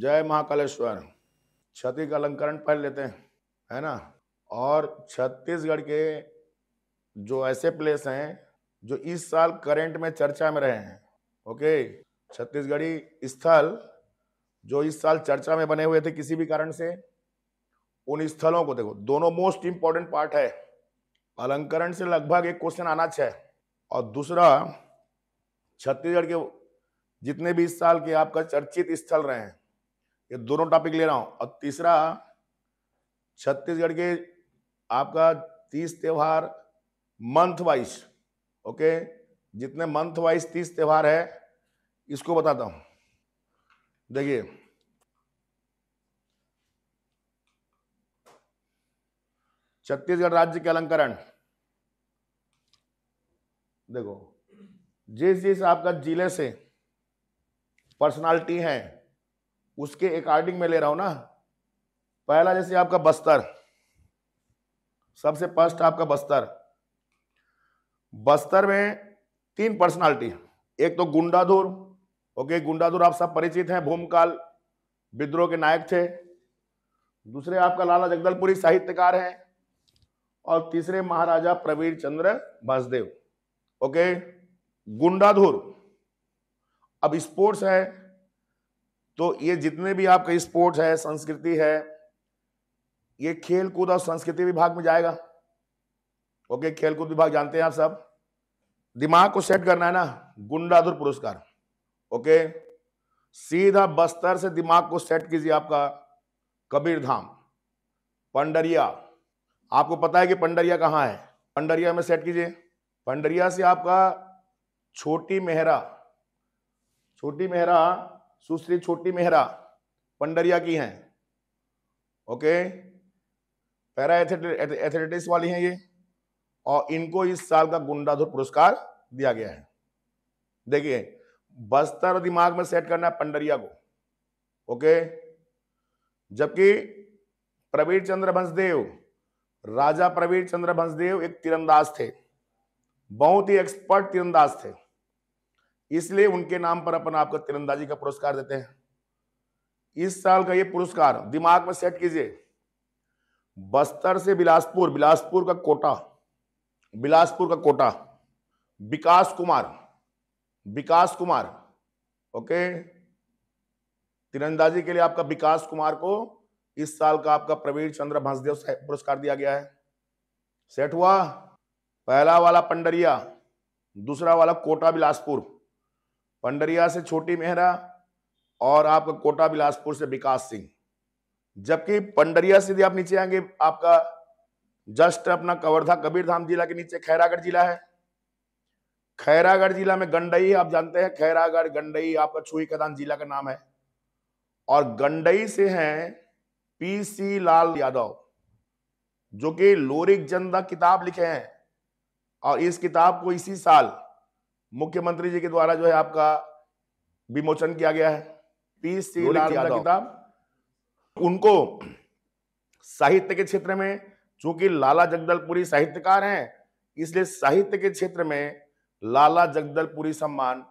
जय महाकालेश्वर। छठी का अलंकरण पढ़ लेते हैं, है ना। और छत्तीसगढ़ के जो ऐसे प्लेस हैं जो इस साल करंट में चर्चा में रहे हैं, ओके। छत्तीसगढ़ी स्थल जो इस साल चर्चा में बने हुए थे किसी भी कारण से, उन स्थलों को देखो। दोनों मोस्ट इंपॉर्टेंट पार्ट है। अलंकरण से लगभग एक क्वेश्चन आना चाहिए, और दूसरा छत्तीसगढ़ के जितने भी इस साल के आपका चर्चित स्थल रहे हैं, ये दोनों टॉपिक ले रहा हूं। और तीसरा छत्तीसगढ़ के आपका 30 त्योहार मंथ वाइज, ओके। जितने मंथ वाइज 30 त्योहार है इसको बताता हूं। देखिए, छत्तीसगढ़ राज्य के अलंकरण देखो, जिस जिस आपका जिले से पर्सनालिटी है उसके अकॉर्डिंग में ले रहा हूं ना। पहला जैसे आपका बस्तर, सबसे फर्स्ट आपका बस्तर। बस्तर में 3 पर्सनालिटी। एक तो गुंडाधुर, ओके। गुंडाधुर आप सब परिचित हैं, भूमकाल विद्रोह के नायक थे। दूसरे आपका लाला जगदलपुरी साहित्यकार हैं, और तीसरे महाराजा प्रवीर चंद्र भंसदेव, ओके। गुंडाधुर। अब स्पोर्ट्स है तो ये जितने भी आपका स्पोर्ट्स है, संस्कृति है, ये खेल कूद और संस्कृति विभाग में जाएगा, ओके। खेल कूद विभाग जानते हैं आप सब। दिमाग को सेट करना है ना, गुंडाधुर पुरस्कार, ओके। सीधा बस्तर से दिमाग को सेट कीजिए। आपका कबीरधाम, पंडरिया। आपको पता है कि पंडरिया कहां है? पंडरिया में सेट कीजिए। पंडरिया से आपका छोटी मेहरा, छोटी मेहरा, सुश्री छोटी मेहरा पंडरिया की हैं, ओके। पैरा एथलेटिक्स वाली हैं ये, और इनको इस साल का गुंडाधुर पुरस्कार दिया गया है। देखिए, बस्तर दिमाग में सेट करना है पंडरिया को, ओके। जबकि प्रवीर चंद्र भंसदेव, राजा प्रवीर चंद्र भंसदेव एक तीरंदाज थे, बहुत ही एक्सपर्ट तीरंदाज थे, इसलिए उनके नाम पर अपन आपको तीरंदाजी का पुरस्कार देते हैं। इस साल का ये पुरस्कार दिमाग में सेट कीजिए। बस्तर से बिलासपुर, बिलासपुर का कोटा, बिलासपुर का कोटा, विकास कुमार, विकास कुमार, ओके। तीरंदाजी के लिए आपका विकास कुमार को इस साल का आपका प्रवीर चंद्र भंसदेव पुरस्कार दिया गया है। सेट हुआ। पहला वाला पंडरिया, दूसरा वाला कोटा बिलासपुर। पंडरिया से छोटी मेहरा और आपका कोटा बिलासपुर से विकास सिंह। जबकि पंडरिया से यदि आप नीचे आएंगे, आपका जस्ट अपना कवर्धा कबीरधाम जिला के नीचे खैरागढ़ जिला है। खैरागढ़ जिला में गंडई, आप जानते हैं खैरागढ़ गंडई आपका छुई खदान जिला का नाम है। और गंडई से हैं पीसी लाल यादव, जो कि लोरिक जनता किताब लिखे हैं, और इस किताब को इसी साल मुख्यमंत्री जी के द्वारा जो है आपका विमोचन किया गया है। पीसी लाल यादव किताब, उनको साहित्य के क्षेत्र में, चूंकि लाला जगदलपुरी साहित्यकार हैं, इसलिए साहित्य के क्षेत्र में लाला जगदलपुरी सम्मान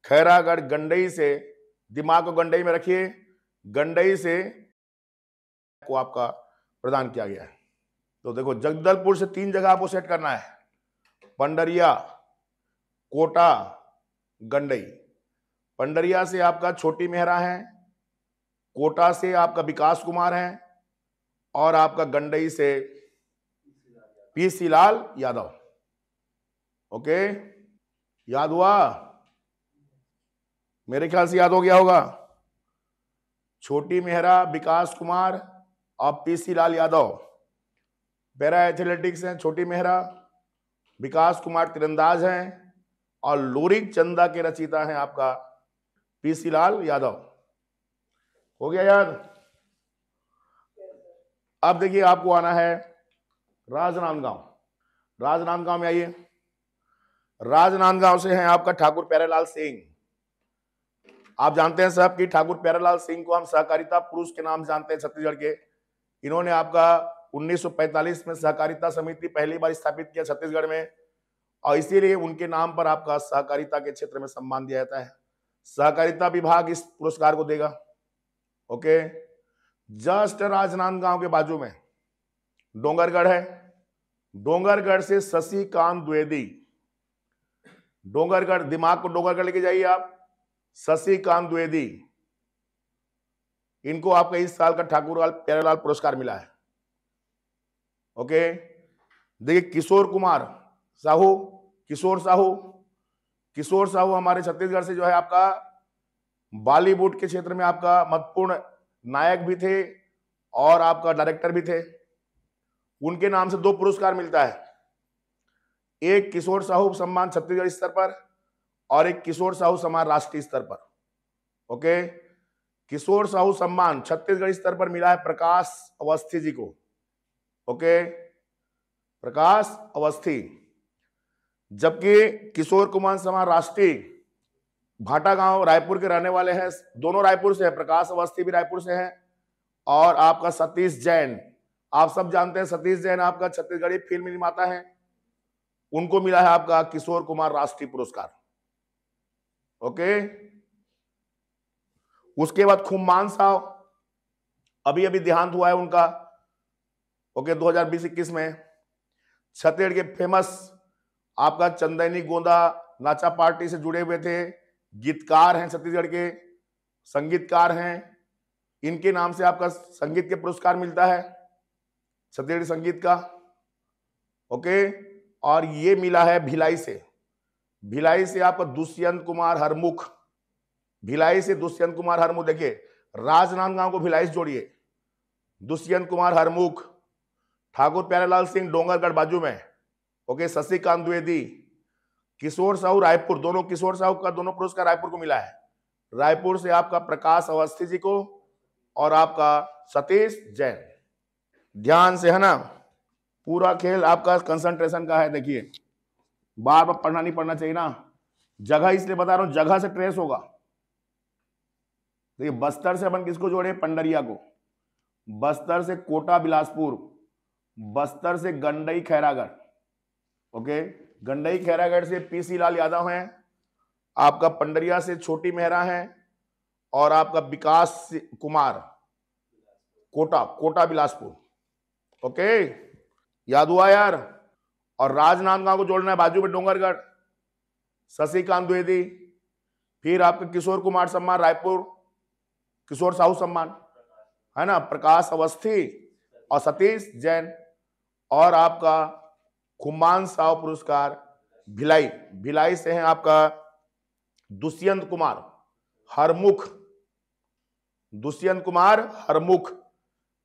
खैरागढ़ गंडई से, दिमाग को गंडई में रखिए, गंडई से को आपका प्रदान किया गया है। तो देखो, जगदलपुर से 3 जगह आपको सेट करना है, पंडरिया, कोटा, गंडई। पंडरिया से आपका छोटी मेहरा है, कोटा से आपका विकास कुमार है, और आपका गंडई से पीसी लाल यादव, ओके। याद हुआ? मेरे ख्याल से याद हो गया होगा। छोटी मेहरा, विकास कुमार और PC Lal Yadav para athletics हैं, छोटी मेहरा, विकास कुमार तीरंदाज हैं, और लोरिक चंदा के रचयिता हैं आपका पीसी लाल यादव। हो गया याद? अब देखिए, आपको आना है राजनांदगांव। राजनांदगांव में आइए। राजनांदगांव से हैं आपका ठाकुर प्यारेलाल सिंह। आप जानते हैं साहब कि ठाकुर प्यारेलाल सिंह को हम सहकारिता पुरुष के नाम से जानते हैं छत्तीसगढ़ के। इन्होंने आपका 1945 में सहकारिता समिति पहली बार स्थापित किया छत्तीसगढ़ में, और इसीलिए उनके नाम पर आपका सहकारिता के क्षेत्र में सम्मान दिया जाता है। सहकारिता विभाग इस पुरस्कार को देगा, ओके। जस्ट राजनांदगांव के बाजू में डोंगरगढ़ है। डोंगरगढ़ से शशिकांत द्विवेदी, डोंगरगढ़, दिमाग को डोंगरगढ़ लेके जाइए आप। शशिकांत द्विवेदी, इनको आपका इस साल का ठाकुरलाल प्यारेलाल पुरस्कार मिला है। ओके। देखिए किशोर कुमार साहू, किशोर साहू, किशोर साहू हमारे छत्तीसगढ़ से जो है आपका बॉलीवुड के क्षेत्र में आपका महत्वपूर्ण नायक भी थे और आपका डायरेक्टर भी थे। उनके नाम से 2 पुरस्कार मिलता है, एक किशोर साहू सम्मान छत्तीसगढ़ स्तर पर और एक किशोर साहू सम्मान राष्ट्रीय स्तर पर। ओके। किशोर साहू सम्मान छत्तीसगढ़ स्तर पर मिला है प्रकाश अवस्थी जी को। ओके, प्रकाश अवस्थी। जबकि किशोर कुमार सम्मान राष्ट्रीय भाटा गांव रायपुर के रहने वाले हैं, दोनों रायपुर से है, प्रकाश अवस्थी भी रायपुर से है और आपका सतीश जैन, आप सब जानते हैं सतीश जैन आपका छत्तीसगढ़ी फिल्म निर्माता है, उनको मिला है आपका किशोर कुमार राष्ट्रीय पुरस्कार। ओके। उसके बाद खुम्मान साहब, अभी अभी देहांत हुआ है उनका। ओके, 2020-21 में। छत्तीसगढ़ के फेमस आपका चंदैनी गोंदा नाचा पार्टी से जुड़े हुए थे, गीतकार हैं, छत्तीसगढ़ के संगीतकार हैं। इनके नाम से आपका संगीत के पुरस्कार मिलता है, छत्तीसगढ़ी संगीत का। ओके। और ये मिला है भिलाई से, भिलाई से आपका दुष्यंत कुमार हरमुख, भिलाई से दुष्यंत कुमार हरमुख। देखिए राजनांदगांव को भिलाई से जोड़िए, दुष्यंत कुमार हरमुख, ठाकुर प्यारेलाल सिंह डोंगरगढ़ बाजू में। ओके। शशिकांत द्विवेदी, किशोर साहू रायपुर, दोनों किशोर साहू का दोनों पुरस्कार रायपुर को मिला है। रायपुर से आपका प्रकाश अवस्थी जी को और आपका सतीश जैन। ध्यान से है ना, पूरा खेल आपका कंसंट्रेशन का है। देखिए बार बार पढ़ना नहीं पढ़ना चाहिए ना, जगह इसलिए बता रहा हूं, जगह से ट्रेस होगा। देखिए बस्तर से अपन किसको जोड़े, पंडरिया को, बस्तर से कोटा बिलासपुर, बस्तर से गंडई खैरागढ़। ओके, गंडई खैरागढ़ से पीसी लाल यादव हैं, आपका पंडरिया से छोटी मेहरा हैं और आपका विकास कुमार कोटा, कोटा बिलासपुर। ओके, याद हुआ यार। और राजनांदगांव को जोड़ना है बाजू में डोंगरगढ़, शशिकांत द्विवेदी, फिर आपका किशोर कुमार सम्मान रायपुर, किशोर साहू सम्मान है ना, प्रकाश अवस्थी और सतीश जैन, और आपका खुम्मान साहू पुरस्कार भिलाई, भिलाई से हैं आपका दुष्यंत कुमार हरमुख, दुष्यंत कुमार हरमुख।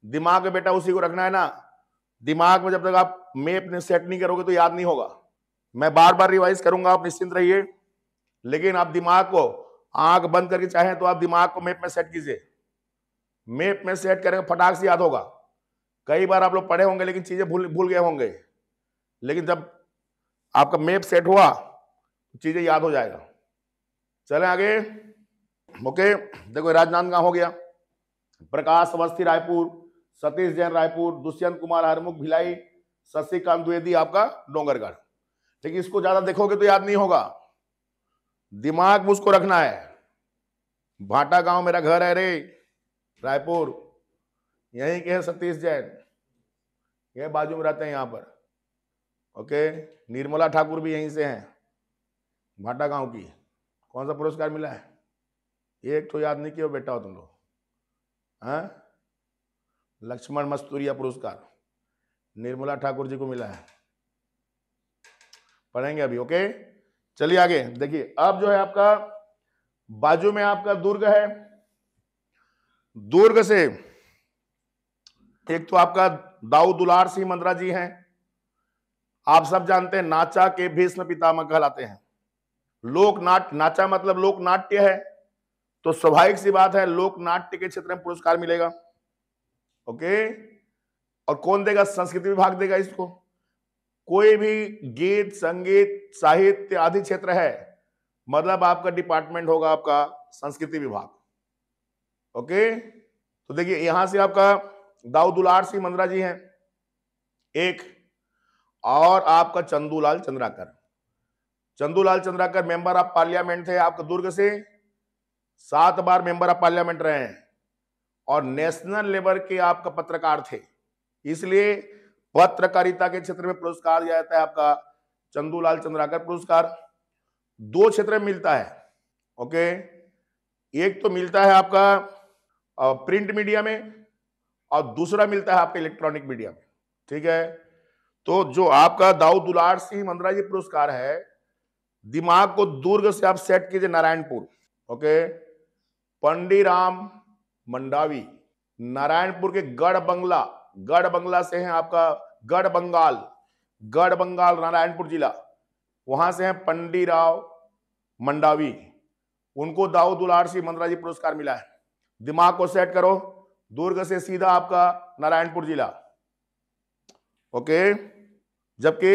दिमाग में बेटा उसी को रखना है ना, दिमाग में जब तक आप मैप ने सेट नहीं करोगे तो याद नहीं होगा। मैं बार बार रिवाइज करूंगा, आप निश्चिंत रहिए, लेकिन आप दिमाग को आंख बंद करके चाहें तो आप दिमाग को मैप में सेट कीजिए। मैप में सेट करेंगे फटाक से याद होगा। कई बार आप लोग पढ़े होंगे लेकिन चीजें भूल गए होंगे, लेकिन जब आपका मैप सेट हुआ तो चीजें याद हो जाएगा। चलें आगे। ओके, देखो राजनांदगांव हो गया, प्रकाश अवस्थी रायपुर, सतीश जैन रायपुर, दुष्यंत कुमार हरमुख भिलाई, शशिकांत द्विवेदी आपका डोंगरगढ़। लेकिन इसको ज्यादा देखोगे तो याद नहीं होगा, दिमाग में उसको रखना है। भाटा गांव मेरा घर है रे, रायपुर, यहीं के है सतीश जैन, ये बाजू में रहते हैं यहाँ पर। ओके, निर्मला ठाकुर भी यहीं से हैं, भाटा गांव की। कौन सा पुरस्कार मिला है, एक तो याद नहीं किया बेटा हो तुम लोग, हाँ? लक्ष्मण मस्तूरिया पुरस्कार निर्मला ठाकुर जी को मिला है, पढ़ेंगे अभी। ओके, चलिए आगे देखिए। अब जो है आपका बाजू में आपका दुर्ग है, दुर्ग से एक तो आपका दाऊ दुलार सिंह मंद्रा जी हैं, आप सब जानते हैं नाचा के भीष्म पितामह कहलाते हैं। लोक नाट्य, नाचा मतलब लोक नाट्य है, तो स्वाभाविक सी बात है लोक नाट्य के क्षेत्र में पुरस्कार मिलेगा। ओके, और कौन देगा, संस्कृति विभाग देगा इसको। कोई भी गीत संगीत साहित्य आदि क्षेत्र है, मतलब आपका डिपार्टमेंट होगा आपका संस्कृति विभाग। ओके, तो देखिए यहां से आपका दाऊ दुलार सिंह मंद्रा जी हैं एक, और आपका Chandulal Chandrakar, Chandulal Chandrakar member of parliament थे आपका दुर्ग से, 7 बार मेंबर ऑफ पार्लियामेंट रहे हैं। और नेशनल लेवल के आपका पत्रकार थे, इसलिए पत्रकारिता के क्षेत्र में पुरस्कार दिया जाता है आपका चंदूलाल चंद्राकर पुरस्कार। 2 क्षेत्र में मिलता है, ओके। एक तो मिलता है आपका प्रिंट मीडिया में और दूसरा मिलता है आपके इलेक्ट्रॉनिक मीडिया में, ठीक है। तो जो आपका दाऊ दुलार सिंह मंद्रा जी पुरस्कार है, दिमाग को दुर्ग से आप सेट कीजिए, नारायणपुर, ओके। पंडीराम मंडावी, नारायणपुर के गढ़ बंगला से हैं आपका, गढ़ बंगाल नारायणपुर जिला, वहां से हैं पंडीराव मंडावी, उनको दाऊ दुलार सिंह मंद्रा जी पुरस्कार मिला है। दिमाग को सेट करो, दुर्ग से सीधा आपका नारायणपुर जिला, ओके। जबकि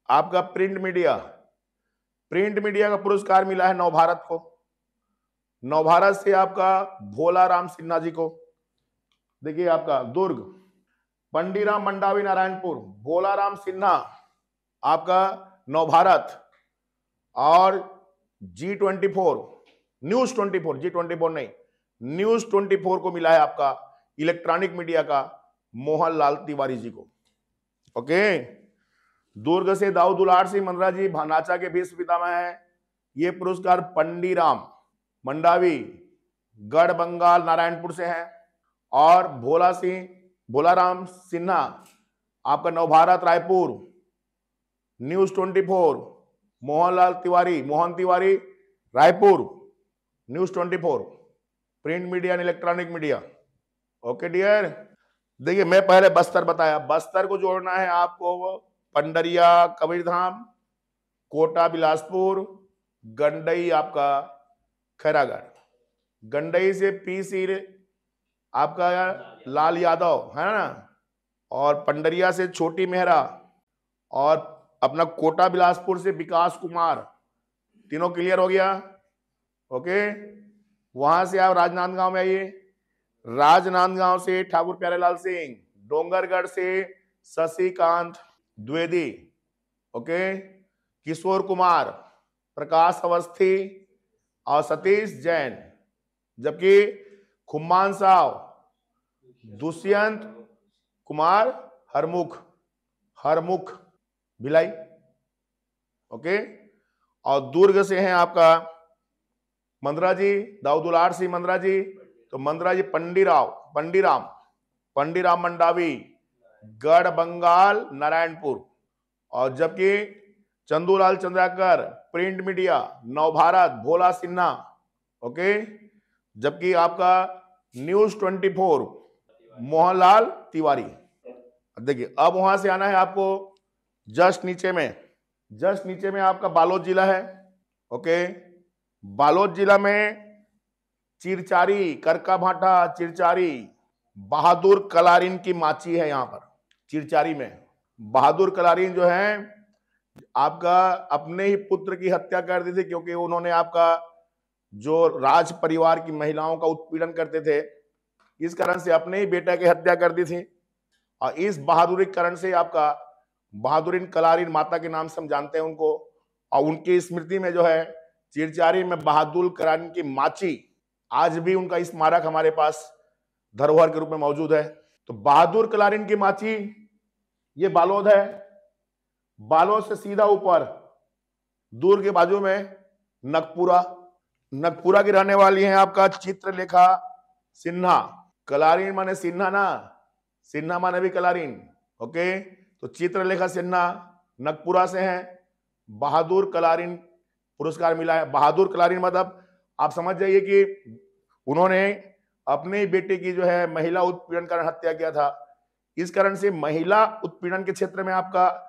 आपका प्रिंट मीडिया का पुरस्कार मिला है नवभारत को, नवभारत से आपका भोला राम सिन्हा जी को। देखिए आपका दुर्ग, पंडीराम मंडावी नारायणपुर, भोला राम सिन्हा आपका नवभारत, और G24 न्यूज 24, G24 नहीं, न्यूज 24 को मिला है आपका इलेक्ट्रॉनिक मीडिया का मोहनलाल तिवारी जी को, ओके। दुर्ग से दाऊ दुलार सिंह मंद्रा जी भानाचा के भीष्म पितामह है। ये पुरस्कार पंडीराम मंडावी गढ़ बंगाल नारायणपुर से हैं, और भोला राम सिन्हा आपका Navbharat Raipur, news 24, Mohan Tiwari Raipur, news 24, print media and electronic media, okay dear. देखिए मैं पहले बस्तर बताया, बस्तर को जोड़ना है आपको पंडरिया कबीरधाम, कोटा बिलासपुर, गंडई आपका खैरागढ़, गंडई से पीसी आपका लाल यादव है ना, और पंडरिया से छोटी मेहरा, और अपना कोटा बिलासपुर से विकास कुमार, तीनों क्लियर हो गया, ओके। वहां से आप राजनांदगांव में आइए, राजनांदगांव से ठाकुर प्यारेलाल सिंह, डोंगरगढ़ से शशिकांत द्विवेदी, ओके, किशोर कुमार, प्रकाश अवस्थी और सतीश जैन, जबकि खुम्मान साव, दुष्यंत कुमार हरमुख भिलाई, ओके। और दुर्ग से हैं आपका मंद्रा जी, दाऊ दुलार सिंह मंद्रा जी, तो मंद्रा जी पंडीराम मंडावी गढ़ बंगाल नारायणपुर, और जबकि चंदूलाल चंद्राकर प्रिंट मीडिया नवभारत भोला सिन्हा, ओके। जबकि आपका न्यूज 24 मोहनलाल तिवारी। देखिए अब वहां से आना है आपको जस्ट नीचे में आपका बालोद जिला है, ओके। बालोद जिला में चिरचारी, करका भाटा चिरचारी, बहादुर कलारिन की माची है। यहाँ पर चिरचारी में बहादुर कलारिन जो है आपका अपने ही पुत्र की हत्या कर दी थी, क्योंकि उन्होंने आपका जो राज परिवार की महिलाओं का उत्पीड़न करते थे, इस कारण से अपने ही बेटा की हत्या कर दी थी। और इस बहादुरी कारण से आपका बहादुरिन कलारिन माता के नाम से हम जानते हैं उनको, और उनकी स्मृति में जो है चिरचारी में बहादुर कलारिन की माची, आज भी उनका स्मारक हमारे पास धरोहर के रूप में मौजूद है। तो बहादुर कलारिन की माची ये बालोद है। बालोद से सीधा ऊपर दूर के बाजू में नगपुरा की रहने वाली है आपका चित्रलेखा सिन्हा। कलारिन माने सिन्हा ना, सिन्हा माने भी कलारिन, ओके। तो चित्रलेखा सिन्हा नगपुरा से हैं, बहादुर कलारिन पुरस्कार मिला है। बहादुर कलारिन मतलब आप समझ जाइए कि उन्होंने अपने बेटे की जो है महिला उत्पीड़न कारण हत्या किया था। इस कारण से महिला उत्पीड़न के क्षेत्र में आपका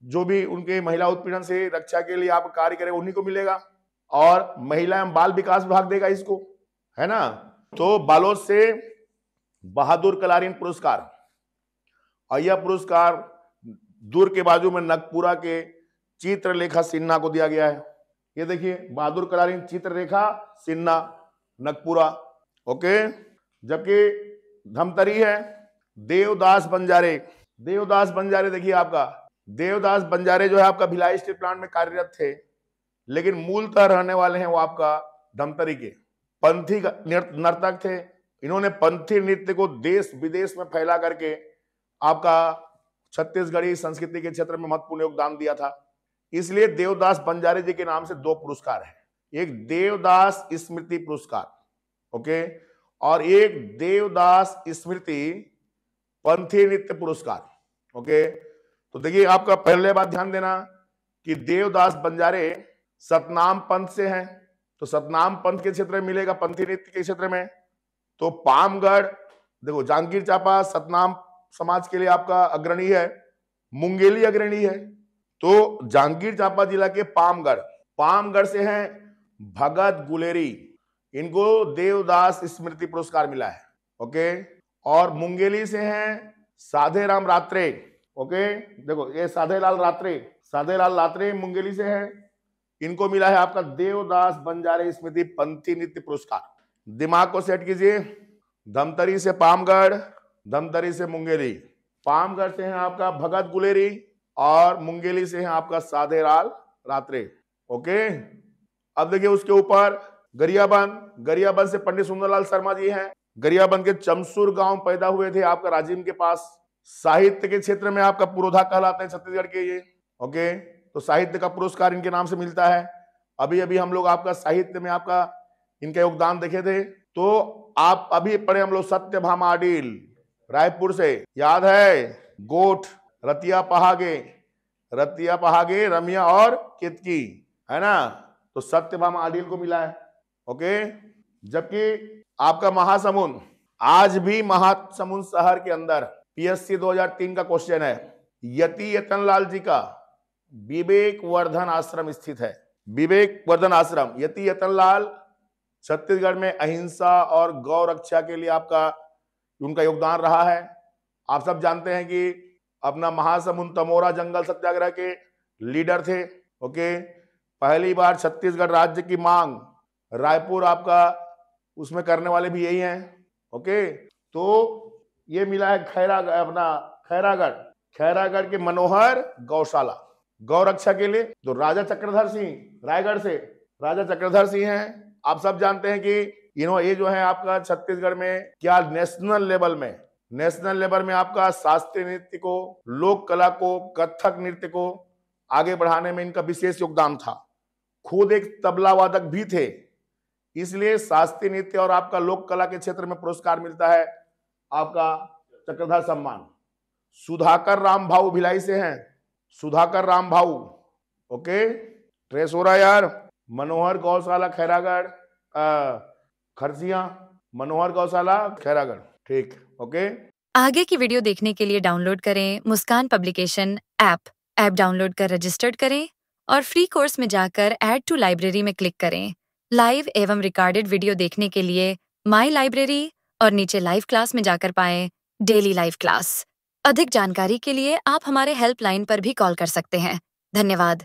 जो भी उनके महिला उत्पीड़न से रक्षा के लिए आप कार्य करें उन्हीं को मिलेगा, और महिला एवं बाल विकास विभाग देगा इसको, है ना। तो बालोद से बहादुर कलारिन पुरस्कार, और यह पुरस्कार दूर के बाजू में नगपुरा के चित्रलेखा सिन्हा को दिया गया है। ये देखिए बहादुर कलारिन चित्रलेखा सिन्हा नगपुरा, ओके। जबकि धमतरी है देवदास बंजारे देखिए आपका देवदास बंजारे जो है आपका भिलाई स्टील प्लांट में कार्यरत थे, लेकिन मूलतः रहने वाले हैं वो आपका धमतरी के पंथी नर्तक थे, इन्होंने पंथी नृत्य को देश विदेश में फैला करके आपका छत्तीसगढ़ी संस्कृति के क्षेत्र में महत्वपूर्ण योगदान दिया था। इसलिए देवदास बंजारे जी के नाम से 2 पुरस्कार है, एक देवदास स्मृति पुरस्कार, ओके, और एक देवदास स्मृति पंथी नृत्य पुरस्कार, ओके। तो देखिए, आपका पहले बात ध्यान देना कि देवदास बंजारे सतनाम पंथ से हैं, तो सतनाम पंथ के क्षेत्र में मिलेगा, पंथी नृत्य के क्षेत्र में। तो पामगढ़, देखो जांगीर चांपा सतनाम समाज के लिए आपका अग्रणी है, मुंगेली अग्रणी है। तो जांगीर चांपा जिला के पामगढ़ से हैं भगत गुलेरी, इनको देवदास स्मृति पुरस्कार मिला है, ओके। और मुंगेली से हैं साधेराम रात्रे, ओके, देखो ये साधेलाल रात्रे मुंगेली से हैं, इनको मिला है आपका देवदास बंजारे स्मृति पंथी नृत्य पुरस्कार। दिमाग को सेट कीजिए, धमतरी से पामगढ़, धमतरी से मुंगेली, पामगढ़ से हैं आपका भगत गुलेरी और मुंगेली से हैं आपका साधेलाल रात्रे, ओके। अब देखिए उसके ऊपर गरियाबंद से पंडित सुंदरलाल शर्मा जी हैं, गरियाबंद के चमसूर गांव पैदा हुए थे आपका राजिम के पास। साहित्य के क्षेत्र में आपका पुरोधा कहलाते हैं छत्तीसगढ़ के ये, ओके। तो साहित्य का पुरस्कार इनके नाम से मिलता है। अभी अभी हम लोग आपका साहित्य में आपका इनका योगदान देखे थे। तो आप अभी पढ़े हम लोग सत्यभामा अडील रायपुर से, याद है, गोठ, रतिया पहागे, रमिया और केतकी, है ना। तो सत्यभामा अडील को मिला है, ओके। जबकि आपका महासमुंद, आज भी महासमुंद शहर के अंदर पीएससी 2003 का क्वेश्चन है, यति यतनलाल जी का विवेक वर्धन आश्रम स्थित है। विवेक वर्धन आश्रम, यति यतनलाल छत्तीसगढ़ में अहिंसा और गौ रक्षा के लिए आपका उनका योगदान रहा है। आप सब जानते हैं कि अपना महासमुंद तमोरा जंगल सत्याग्रह के लीडर थे, ओके। पहली बार छत्तीसगढ़ राज्य की मांग रायपुर आपका उसमें करने वाले भी यही हैं, ओके। तो ये मिला है खैरागढ़ के मनोहर गौशाला गौ रक्षा के लिए। तो राजा चक्रधर सिंह रायगढ़ से राजा चक्रधर सिंह हैं। आप सब जानते हैं कि ये जो है आपका छत्तीसगढ़ में क्या नेशनल लेवल में आपका शास्त्रीय नृत्य को, लोक कला को, कथक नृत्य को आगे बढ़ाने में इनका विशेष योगदान था। खुद एक तबला वादक भी थे, इसलिए शास्त्रीय नृत्य और आपका लोक कला के क्षेत्र में पुरस्कार मिलता है आपका चक्रधर सम्मान। सुधाकर राम भाऊ भिलाई से हैं, सुधाकर राम भाऊ, ओके। ट्रेस हो रहा है यार। मनोहर गौशाला खैरागढ़, खरसिया, मनोहर गौशाला खैरागढ़, ठीक, ओके। आगे की वीडियो देखने के लिए डाउनलोड करें मुस्कान पब्लिकेशन ऐप डाउनलोड कर रजिस्टर्ड करें और फ्री कोर्स में जाकर ऐड टू लाइब्रेरी में क्लिक करें। लाइव एवं रिकॉर्डेड वीडियो देखने के लिए माई लाइब्रेरी और नीचे लाइव क्लास में जाकर पाएं डेली लाइव क्लास। अधिक जानकारी के लिए आप हमारे हेल्पलाइन पर भी कॉल कर सकते हैं। धन्यवाद।